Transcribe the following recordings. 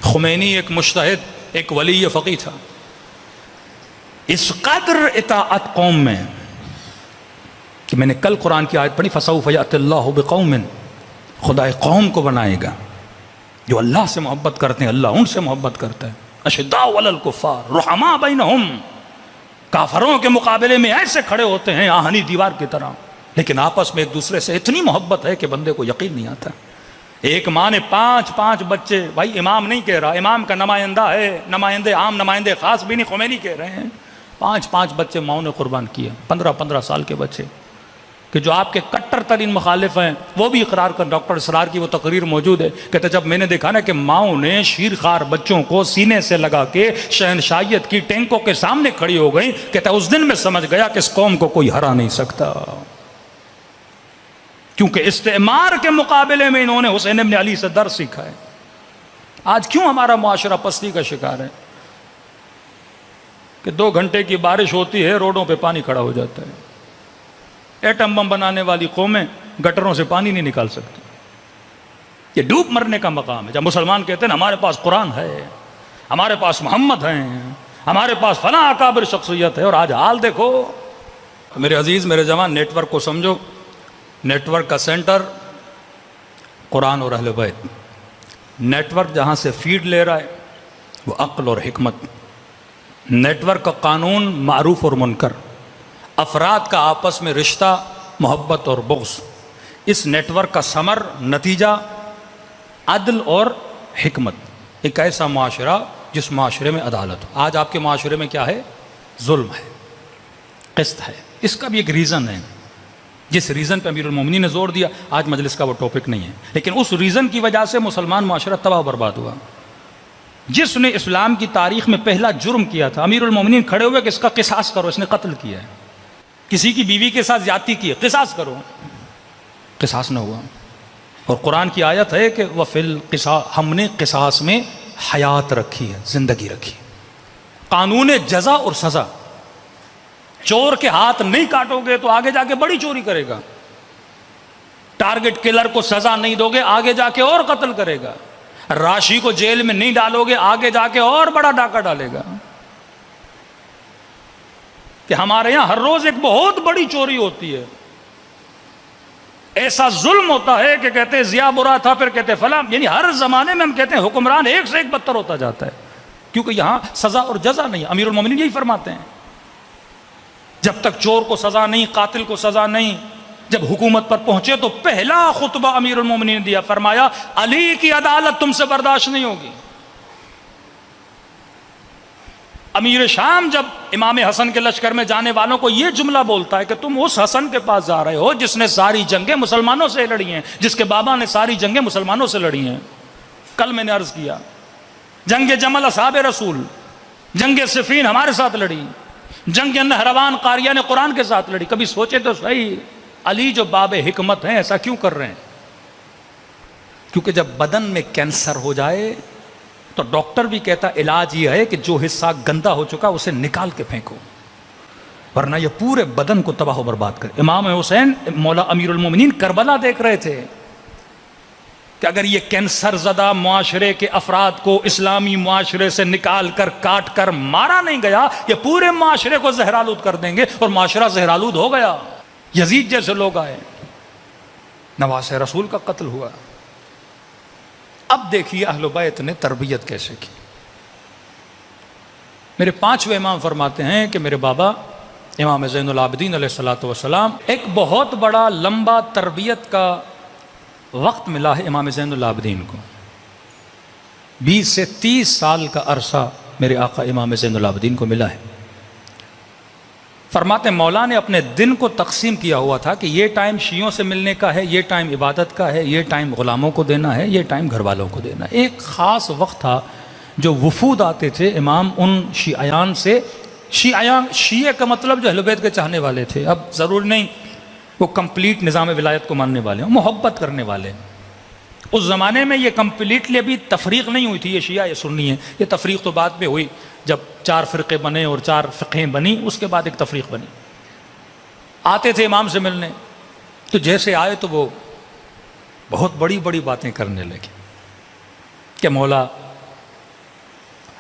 Khomeini ایک مجتہد، ایک ولی فقی تھا، اس قدر اطاعت قوم میں کہ میں نے کل قرآن کی آیت پڑھی فَسَوْفَ يَأْتِ اللَّهُ بِقَوْمٍ، خدا ایک قوم کو بنائے گا جو اللہ سے محبت کرتے ہیں، اللہ ان سے محبت کرتا ہے، أَشِدَّاءُ عَلَى الْكُفَّارِ رُحَمَاءُ بَيْنَهُمْ، کافروں کے مقابلے میں ایسے کھڑے ہوتے ہیں آہنی دیوار کی طرح، لیکن آپس میں ایک دوسرے سے اتنی محبت ہے کہ بندے کو یقین نہیں آتا۔ ایک ماں نے 5 بچے، بھائی امام نہیں کہہ رہا، امام کا نمائندہ ہے، نمائندے عام نمائندے خاص بھی نہیں، خمینی کہہ رہے ہیں، 5 بچے ماؤں نے قربان کیا، 15 سال کے بچے، کہ جو آپ کے کٹر ترین مخالف ہیں وہ بھی اقرار کر، ڈاکٹر اسرار کی وہ تقریر موجود ہے، کہتے جب میں نے دیکھا نا کہ ماؤں نے شیرخوار بچوں کو سینے سے لگا کے شہنشائیت کی ٹینکوں کے سامنے کھڑی ہو گئی، کہتا اس دن میں سمجھ گیا کہ اس قوم کو کوئی ہرا نہیں سکتا، کیونکہ استعمار کے مقابلے میں انہوں نے حسین ابن علی سے درس سیکھا ہے۔ آج کیوں ہمارا معاشرہ پستی کا شکار ہے کہ 2 گھنٹے کی بارش ہوتی ہے روڈوں پہ پانی کھڑا ہو جاتا ہے، ایٹم بم بنانے والی قومیں گٹروں سے پانی نہیں نکال سکتی، یہ ڈوب مرنے کا مقام ہے۔ جب مسلمان کہتے ہیں ہمارے پاس قرآن ہے، ہمارے پاس محمد ہیں، ہمارے پاس فلاں اکابر شخصیت ہے، اور آج حال دیکھو۔ میرے عزیز، میرے جوان، نیٹ ورک کو سمجھو، نیٹ ورک کا سینٹر قرآن اور اہل بیت، نیٹ ورک جہاں سے فیڈ لے رہا ہے وہ عقل اور حکمت، نیٹ ورک کا قانون معروف اور منکر، افراد کا آپس میں رشتہ محبت اور بغض، اس نیٹ ورک کا ثمر نتیجہ عدل اور حکمت، ایک ایسا معاشرہ جس معاشرے میں عدالت ہو۔ آج آپ کے معاشرے میں کیا ہے؟ ظلم ہے، قسط ہے۔ اس کا بھی ایک ریزن ہے، جس ریزن پہ امیر المومنین نے زور دیا، آج مجلس کا وہ ٹاپک نہیں ہے، لیکن اس ریزن کی وجہ سے مسلمان معاشرہ تباہ و برباد ہوا۔ جس نے اسلام کی تاریخ میں پہلا جرم کیا تھا، امیر المومنین کھڑے ہوئے کہ اس کا قصاص کرو، اس نے قتل کیا ہے، کسی کی بیوی کے ساتھ زیادتی کی ہے، قصاص کرو، قصاص نہ ہوا۔ اور قرآن کی آیت ہے کہ وَفِي الْقِصَاصِ، ہم نے قصاص میں حیات رکھی ہے، زندگی رکھی ہے، قانون جزا اور سزا۔ چور کے ہاتھ نہیں کاٹو گے تو آگے جا کے بڑی چوری کرے گا، ٹارگٹ کلر کو سزا نہیں دو گے آگے جا کے اور قتل کرے گا، راشی کو جیل میں نہیں ڈالو گے آگے جا کے اور بڑا ڈاکہ ڈالے گا۔ کہ ہمارے یہاں ہر روز ایک بہت بڑی چوری ہوتی ہے، ایسا ظلم ہوتا ہے کہ کہتے ہیں ضیاء برا تھا، پھر کہتے ہیں فلاں، یعنی ہر زمانے میں ہم کہتے ہیں حکمران ایک سے ایک بدتر ہوتا جاتا ہے، کیونکہ یہاں سزا اور جزا نہیں۔ امیر المومنین یہی فرماتے ہیں جب تک چور کو سزا نہیں، قاتل کو سزا نہیں، جب حکومت پر پہنچے تو پہلا خطبہ امیر المومنین نے دیا، فرمایا علی کی عدالت تم سے برداشت نہیں ہوگی۔ امیر شام جب امام حسن کے لشکر میں جانے والوں کو یہ جملہ بولتا ہے کہ تم اس حسن کے پاس جا رہے ہو جس نے ساری جنگیں مسلمانوں سے لڑی ہیں، جس کے بابا نے ساری جنگیں مسلمانوں سے لڑی ہیں۔ کل میں نے عرض کیا جنگ جمل اصحاب رسول، جنگ صفین ہمارے ساتھ لڑی، جنگ نہروان قاریہ نے قرآن کے ساتھ لڑی۔ کبھی سوچے تو صحیح علی جو باب حکمت ہیں ایسا کیوں کر رہے ہیں؟ کیونکہ جب بدن میں کینسر ہو جائے تو ڈاکٹر بھی کہتا علاج یہ ہے کہ جو حصہ گندا ہو چکا اسے نکال کے پھینکو، ورنہ یہ پورے بدن کو تباہ و برباد کرے۔ امام حسین مولا امیر المومنین کربلا دیکھ رہے تھے کہ اگر یہ کینسر زدہ معاشرے کے افراد کو اسلامی معاشرے سے نکال کر کاٹ کر مارا نہیں گیا، یہ پورے معاشرے کو زہرآلود کر دیں گے، اور معاشرہ زہرآلود ہو گیا۔ یزید جیسے لوگ آئے، نواس رسول کا قتل ہوا۔ اب دیکھیے اہل بیت نے تربیت کیسے کی۔ میرے 5ویں امام فرماتے ہیں کہ میرے بابا امام زین العابدین علیہ الصلوۃ والسلام، ایک بہت بڑا لمبا تربیت کا وقت ملا ہے امام زین العابدین کو، 20 سے 30 سال کا عرصہ میرے آقا امام زین العابدین کو ملا ہے۔ فرماتے مولا نے اپنے دن کو تقسیم کیا ہوا تھا کہ یہ ٹائم شیعوں سے ملنے کا ہے، یہ ٹائم عبادت کا ہے، یہ ٹائم غلاموں کو دینا ہے، یہ ٹائم گھر والوں کو دینا ہے۔ ایک خاص وقت تھا جو وفود آتے تھے امام ان شیعیان سے، شیعہ کا مطلب جو اہل بیت کے چاہنے والے تھے، اب ضرور نہیں وہ کمپلیٹ نظام ولایت کو ماننے والے ہیں، محبت کرنے والے۔ اس زمانے میں یہ کمپلیٹلی ابھی تفریق نہیں ہوئی تھی، یہ شیعہ یہ سنی ہے، یہ تفریق تو بعد میں ہوئی جب 4 فرقے بنے اور 4 فقہیں بنی، اس کے بعد ایک تفریق بنی۔ آتے تھے امام سے ملنے، تو جیسے آئے تو وہ بہت بڑی بڑی باتیں کرنے لگے کہ مولا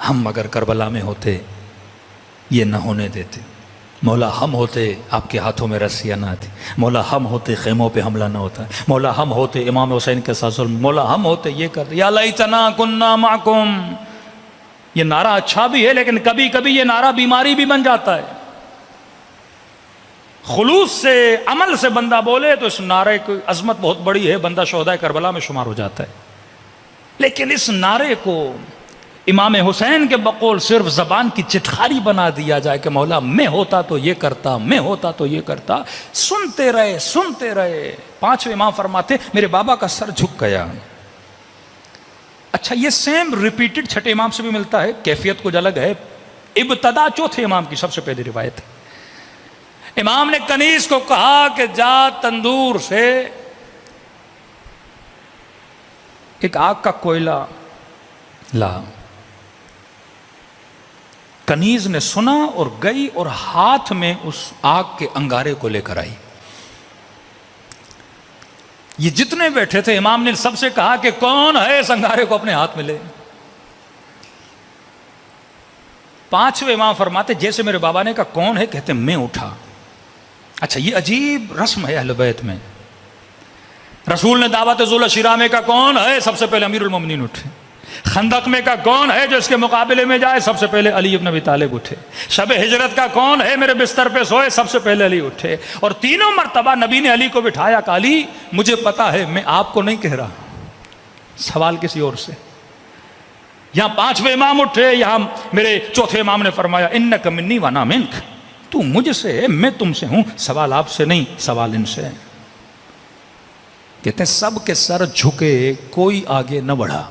ہم اگر کربلا میں ہوتے یہ نہ ہونے دیتے، مولا ہم ہوتے آپ کے ہاتھوں میں رسیاں نہ آتی، مولا ہم ہوتے خیموں پہ حملہ نہ ہوتا، مولا ہم ہوتے امام حسین کے ساتھ ظلم، مولا ہم ہوتے یہ کرتے، یا لیتنا کننا معکم۔ یہ نعرہ اچھا بھی ہے لیکن کبھی کبھی یہ نعرہ بیماری بھی بن جاتا ہے۔ خلوص سے عمل سے بندہ بولے تو اس نعرے کی عظمت بہت بڑی ہے، بندہ شہداء کربلا میں شمار ہو جاتا ہے۔ لیکن اس نعرے کو امام حسین کے بقول صرف زبان کی چٹخاری بنا دیا جائے کہ مولا میں ہوتا تو یہ کرتا، میں ہوتا تو یہ کرتا، سنتے رہے سنتے رہے۔ پانچویں امام فرماتے میرے بابا کا سر جھک گیا۔ اچھا یہ سیم ریپیٹڈ چھٹے امام سے بھی ملتا ہے، کیفیت کچھ الگ ہے۔ ابتدا چوتھے امام کی سب سے پہلی روایت ہے، امام نے کنیز کو کہا کہ جا تندور سے ایک آگ کا کوئلہ لا۔ کنیز نے سنا اور گئی اور ہاتھ میں اس آگ کے انگارے کو لے کر آئی۔ یہ جتنے بیٹھے تھے امام نے سب سے کہا کہ کون ہے اس انگارے کو اپنے ہاتھ میں لے۔ پانچویں امام فرماتے جیسے میرے بابا نے کہا کون ہے، کہتے میں اٹھا۔ اچھا یہ عجیب رسم ہے اہل بیت میں، رسول نے دعوت ذوالعشیرہ میں کہا کون ہے، سب سے پہلے امیر المومنین اٹھے۔ خندق میں کا کون ہے جو اس کے مقابلے میں جائے، سب سے پہلے علی ابن ابی طالب اٹھے۔ شب ہجرت کا کون ہے میرے بستر پہ سوئے، سب سے پہلے علی اٹھے۔ اور تینوں مرتبہ نبی نے علی کو بٹھایا کہ علی مجھے پتا ہے میں آپ کو نہیں کہہ رہا، سوال کسی اور سے۔ یہاں پانچویں امام اٹھے، یہاں میرے چوتھے امام نے فرمایا انک منی وانا منک، تو مجھ سے ہے میں تم سے ہوں، سوال آپ سے نہیں سوال ان سے ہے۔ کہتے ہیں سب کے سر جھکے، کوئی آگے نہ بڑھا۔